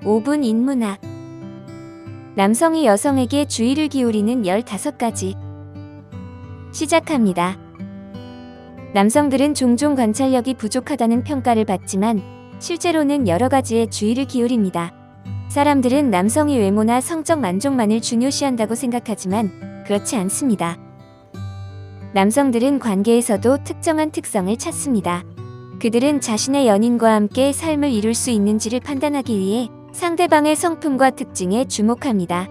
5분 인문학. 남성이 여성에게 주의를 기울이는 15가지. 시작합니다. 남성들은 종종 관찰력이 부족하다는 평가를 받지만 실제로는 여러 가지에 주의를 기울입니다. 사람들은 남성이 외모나 성적 만족만을 중요시한다고 생각하지만 그렇지 않습니다. 남성들은 관계에서도 특정한 특성을 찾습니다. 그들은 자신의 연인과 함께 삶을 이룰 수 있는지를 판단하기 위해 상대방의 성품과 특징에 주목합니다.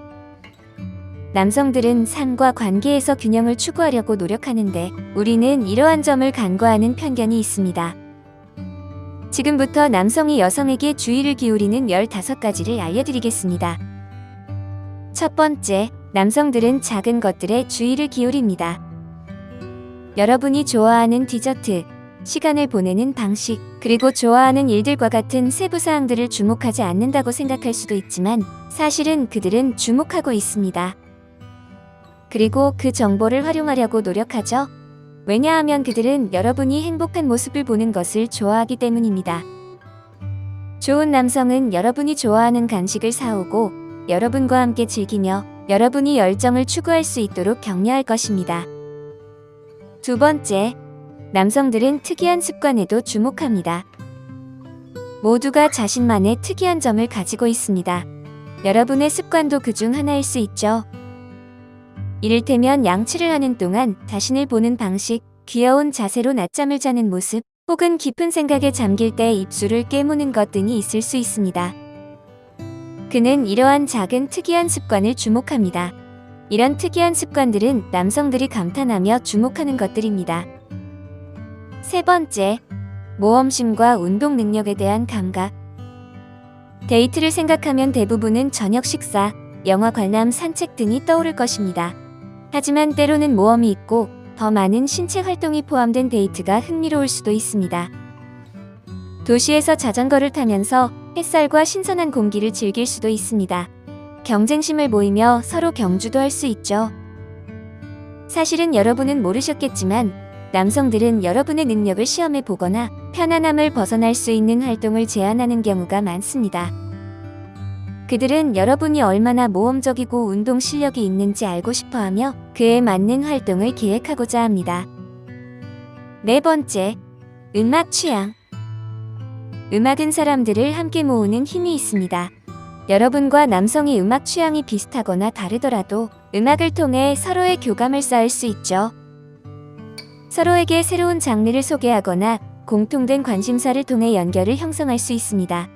남성들은 삶과 관계에서 균형을 추구하려고 노력하는데 우리는 이러한 점을 간과하는 편견이 있습니다. 지금부터 남성이 여성에게 주의를 기울이는 15가지를 알려드리겠습니다. 첫 번째, 남성들은 작은 것들에 주의를 기울입니다. 여러분이 좋아하는 디저트, 시간을 보내는 방식, 그리고 좋아하는 일들과 같은 세부 사항들을 주목하지 않는다고 생각할 수도 있지만 사실은 그들은 주목하고 있습니다. 그리고 그 정보를 활용하려고 노력하죠. 왜냐하면 그들은 여러분이 행복한 모습을 보는 것을 좋아하기 때문입니다. 좋은 남성은 여러분이 좋아하는 간식을 사오고 여러분과 함께 즐기며 여러분이 열정을 추구할 수 있도록 격려할 것입니다. 두 번째, 남성들은 특이한 습관에도 주목합니다. 모두가 자신만의 특이한 점을 가지고 있습니다. 여러분의 습관도 그중 하나일 수 있죠. 이를테면 양치를 하는 동안 자신을 보는 방식, 귀여운 자세로 낮잠을 자는 모습, 혹은 깊은 생각에 잠길 때 입술을 깨무는 것 등이 있을 수 있습니다. 그는 이러한 작은 특이한 습관을 주목합니다. 이런 특이한 습관들은 남성들이 감탄하며 주목하는 것들입니다. 세 번째, 모험심과 운동 능력에 대한 감각. 데이트를 생각하면 대부분은 저녁 식사, 영화 관람, 산책 등이 떠오를 것입니다. 하지만 때로는 모험이 있고 더 많은 신체 활동이 포함된 데이트가 흥미로울 수도 있습니다. 도시에서 자전거를 타면서 햇살과 신선한 공기를 즐길 수도 있습니다. 경쟁심을 보이며 서로 경주도 할 수 있죠. 사실은 여러분은 모르셨겠지만 남성들은 여러분의 능력을 시험해 보거나 편안함을 벗어날 수 있는 활동을 제안하는 경우가 많습니다. 그들은 여러분이 얼마나 모험적이고 운동 실력이 있는지 알고 싶어하며 그에 맞는 활동을 계획하고자 합니다. 네 번째, 음악 취향. 음악은 사람들을 함께 모으는 힘이 있습니다. 여러분과 남성의 음악 취향이 비슷하거나 다르더라도 음악을 통해 서로의 교감을 쌓을 수 있죠. 서로에게 새로운 장르를 소개하거나 공통된 관심사를 통해 연결을 형성할 수 있습니다.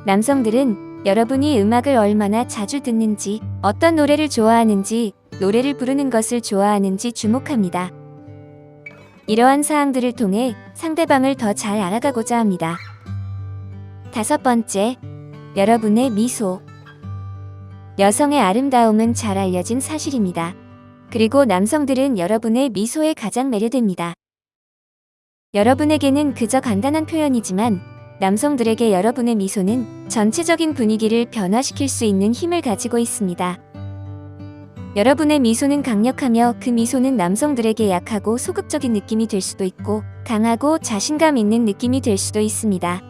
남성들은 여러분이 음악을 얼마나 자주 듣는지, 어떤 노래를 좋아하는지, 노래를 부르는 것을 좋아하는지 주목합니다. 이러한 사항들을 통해 상대방을 더 잘 알아가고자 합니다. 다섯 번째, 여러분의 미소. 여성의 아름다움은 잘 알려진 사실입니다. 그리고 남성들은 여러분의 미소에 가장 매료됩니다. 여러분에게는 그저 간단한 표현이지만 남성들에게 여러분의 미소는 전체적인 분위기를 변화시킬 수 있는 힘을 가지고 있습니다. 여러분의 미소는 강력하며 그 미소는 남성들에게 약하고 소극적인 느낌이 될 수도 있고 강하고 자신감 있는 느낌이 될 수도 있습니다.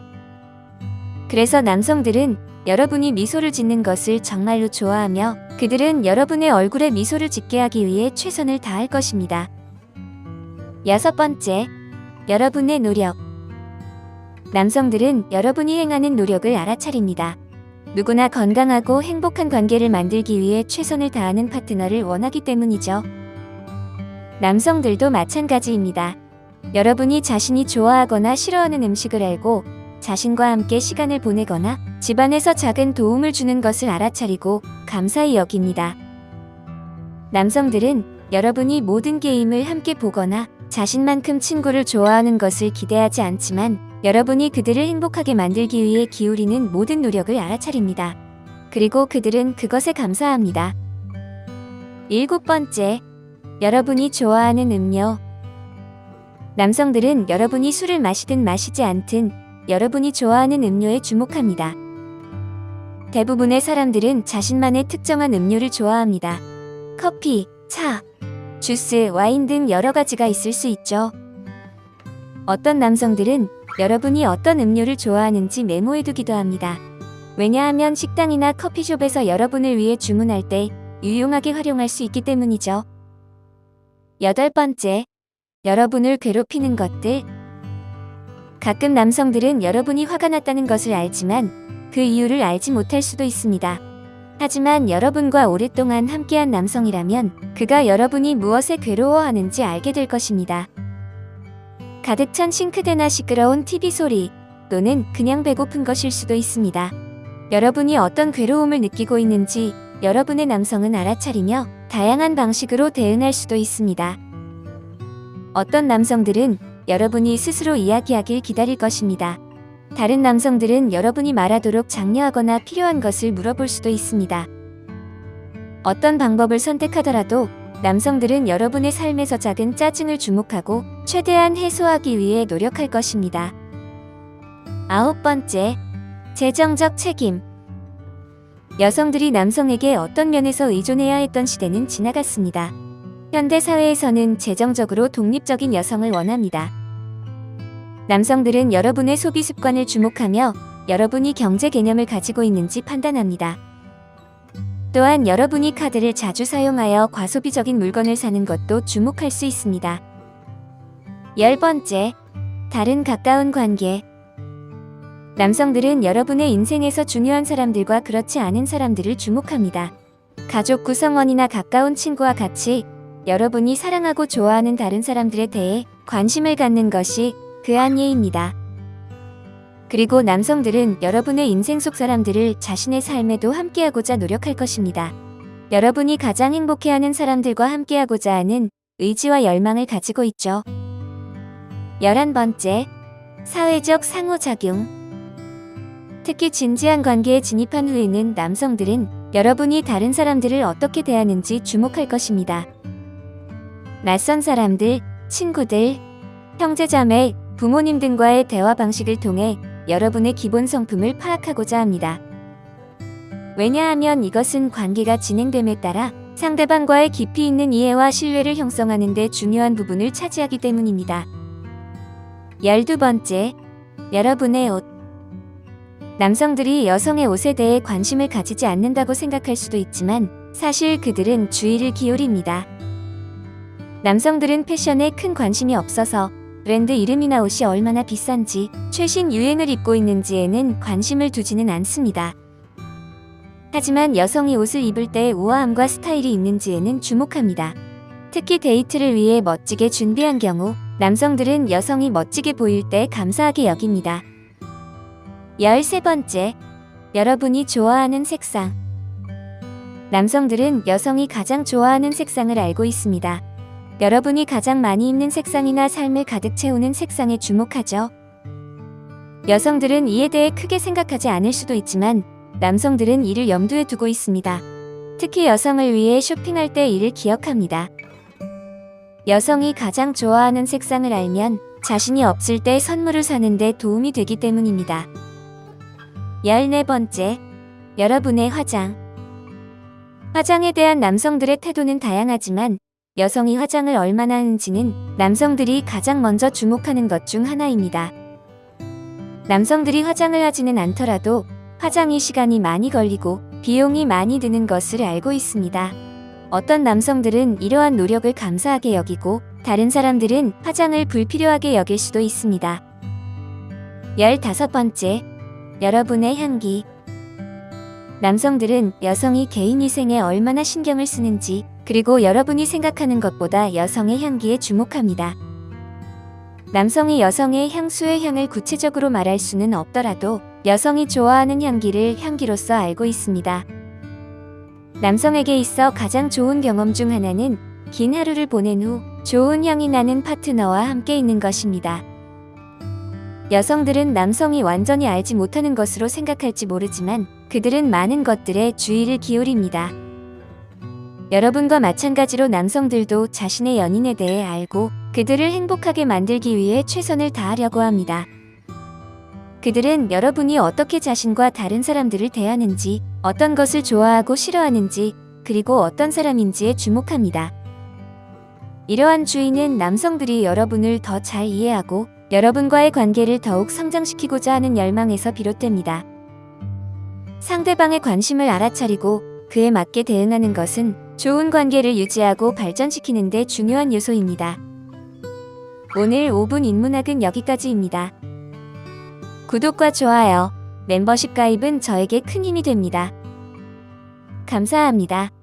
그래서 남성들은 여러분이 미소를 짓는 것을 정말로 좋아하며 그들은 여러분의 얼굴에 미소를 짓게 하기 위해 최선을 다할 것입니다. 여섯 번째, 여러분의 노력. 남성들은 여러분이 행하는 노력을 알아차립니다. 누구나 건강하고 행복한 관계를 만들기 위해 최선을 다하는 파트너를 원하기 때문이죠. 남성들도 마찬가지입니다. 여러분이 자신이 좋아하거나 싫어하는 음식을 알고 자신과 함께 시간을 보내거나 집안에서 작은 도움을 주는 것을 알아차리고 감사히 여깁니다. 남성들은 여러분이 모든 게임을 함께 보거나 자신만큼 친구를 좋아하는 것을 기대하지 않지만 여러분이 그들을 행복하게 만들기 위해 기울이는 모든 노력을 알아차립니다. 그리고 그들은 그것에 감사합니다. 일곱 번째, 여러분이 좋아하는 음료. 남성들은 여러분이 술을 마시든 마시지 않든 여러분이 좋아하는 음료에 주목합니다. 대부분의 사람들은 자신만의 특정한 음료를 좋아합니다. 커피, 차, 주스, 와인 등 여러 가지가 있을 수 있죠. 어떤 남성들은 여러분이 어떤 음료를 좋아하는지 메모해두기도 합니다. 왜냐하면 식당이나 커피숍에서 여러분을 위해 주문할 때 유용하게 활용할 수 있기 때문이죠. 8번째, 여러분을 괴롭히는 것들. 가끔 남성들은 여러분이 화가 났다는 것을 알지만 그 이유를 알지 못할 수도 있습니다. 하지만 여러분과 오랫동안 함께한 남성이라면 그가 여러분이 무엇에 괴로워하는지 알게 될 것입니다. 가득 찬 싱크대나 시끄러운 TV 소리, 또는 그냥 배고픈 것일 수도 있습니다. 여러분이 어떤 괴로움을 느끼고 있는지 여러분의 남성은 알아차리며 다양한 방식으로 대응할 수도 있습니다. 어떤 남성들은 여러분이 스스로 이야기하길 기다릴 것입니다. 다른 남성들은 여러분이 말하도록 장려하거나 필요한 것을 물어볼 수도 있습니다. 어떤 방법을 선택하더라도 남성들은 여러분의 삶에서 작은 짜증을 주목하고 최대한 해소하기 위해 노력할 것입니다. 9번째, 재정적 책임. 여성들이 남성에게 어떤 면에서 의존해야 했던 시대는 지나갔습니다. 현대 사회에서는 재정적으로 독립적인 여성을 원합니다. 남성들은 여러분의 소비 습관을 주목하며 여러분이 경제 개념을 가지고 있는지 판단합니다. 또한 여러분이 카드를 자주 사용하여 과소비적인 물건을 사는 것도 주목할 수 있습니다. 10번째, 다른 가까운 관계. 남성들은 여러분의 인생에서 중요한 사람들과 그렇지 않은 사람들을 주목합니다. 가족 구성원이나 가까운 친구와 같이 여러분이 사랑하고 좋아하는 다른 사람들에 대해 관심을 갖는 것이 그 안예입니다. 그리고 남성들은 여러분의 인생 속 사람들을 자신의 삶에도 함께하고자 노력할 것입니다. 여러분이 가장 행복해하는 사람들과 함께하고자 하는 의지와 열망을 가지고 있죠. 11번째, 사회적 상호작용. 특히 진지한 관계에 진입한 후에는 남성들은 여러분이 다른 사람들을 어떻게 대하는지 주목할 것입니다. 낯선 사람들, 친구들, 형제자매, 부모님 등과의 대화 방식을 통해 여러분의 기본 성품을 파악하고자 합니다. 왜냐하면 이것은 관계가 진행됨에 따라 상대방과의 깊이 있는 이해와 신뢰를 형성하는 데 중요한 부분을 차지하기 때문입니다. 12번째, 여러분의 옷. 남성들이 여성의 옷에 대해 관심을 가지지 않는다고 생각할 수도 있지만 사실 그들은 주의를 기울입니다. 남성들은 패션에 큰 관심이 없어서 브랜드 이름이나 옷이 얼마나 비싼지, 최신 유행을 입고 있는지에는 관심을 두지는 않습니다. 하지만 여성이 옷을 입을 때 우아함과 스타일이 있는지에는 주목합니다. 특히 데이트를 위해 멋지게 준비한 경우 남성들은 여성이 멋지게 보일 때 감사하게 여깁니다. 13번째, 여러분이 좋아하는 색상. 남성들은 여성이 가장 좋아하는 색상을 알고 있습니다. 여러분이 가장 많이 입는 색상이나 삶을 가득 채우는 색상에 주목하죠. 여성들은 이에 대해 크게 생각하지 않을 수도 있지만 남성들은 이를 염두에 두고 있습니다. 특히 여성을 위해 쇼핑할 때 이를 기억합니다. 여성이 가장 좋아하는 색상을 알면 자신이 없을 때 선물을 사는 데 도움이 되기 때문입니다. 14번째, 여러분의 화장. 화장에 대한 남성들의 태도는 다양하지만 여성이 화장을 얼마나 하는지는 남성들이 가장 먼저 주목하는 것 중 하나입니다. 남성들이 화장을 하지는 않더라도 화장이 시간이 많이 걸리고 비용이 많이 드는 것을 알고 있습니다. 어떤 남성들은 이러한 노력을 감사하게 여기고 다른 사람들은 화장을 불필요하게 여길 수도 있습니다. 15번째, 여러분의 향기. 남성들은 여성이 개인 위생에 얼마나 신경을 쓰는지, 그리고 여러분이 생각하는 것보다 여성의 향기에 주목합니다. 남성이 여성의 향수의 향을 구체적으로 말할 수는 없더라도 여성이 좋아하는 향기를 향기로서 알고 있습니다. 남성에게 있어 가장 좋은 경험 중 하나는 긴 하루를 보낸 후 좋은 향이 나는 파트너와 함께 있는 것입니다. 여성들은 남성이 완전히 알지 못하는 것으로 생각할지 모르지만 그들은 많은 것들에 주의를 기울입니다. 여러분과 마찬가지로 남성들도 자신의 연인에 대해 알고 그들을 행복하게 만들기 위해 최선을 다하려고 합니다. 그들은 여러분이 어떻게 자신과 다른 사람들을 대하는지, 어떤 것을 좋아하고 싫어하는지, 그리고 어떤 사람인지에 주목합니다. 이러한 주의는 남성들이 여러분을 더 잘 이해하고 여러분과의 관계를 더욱 성장시키고자 하는 열망에서 비롯됩니다. 상대방의 관심을 알아차리고 그에 맞게 대응하는 것은 좋은 관계를 유지하고 발전시키는 데 중요한 요소입니다. 오늘 5분 인문학은 여기까지입니다. 구독과 좋아요, 멤버십 가입은 저에게 큰 힘이 됩니다. 감사합니다.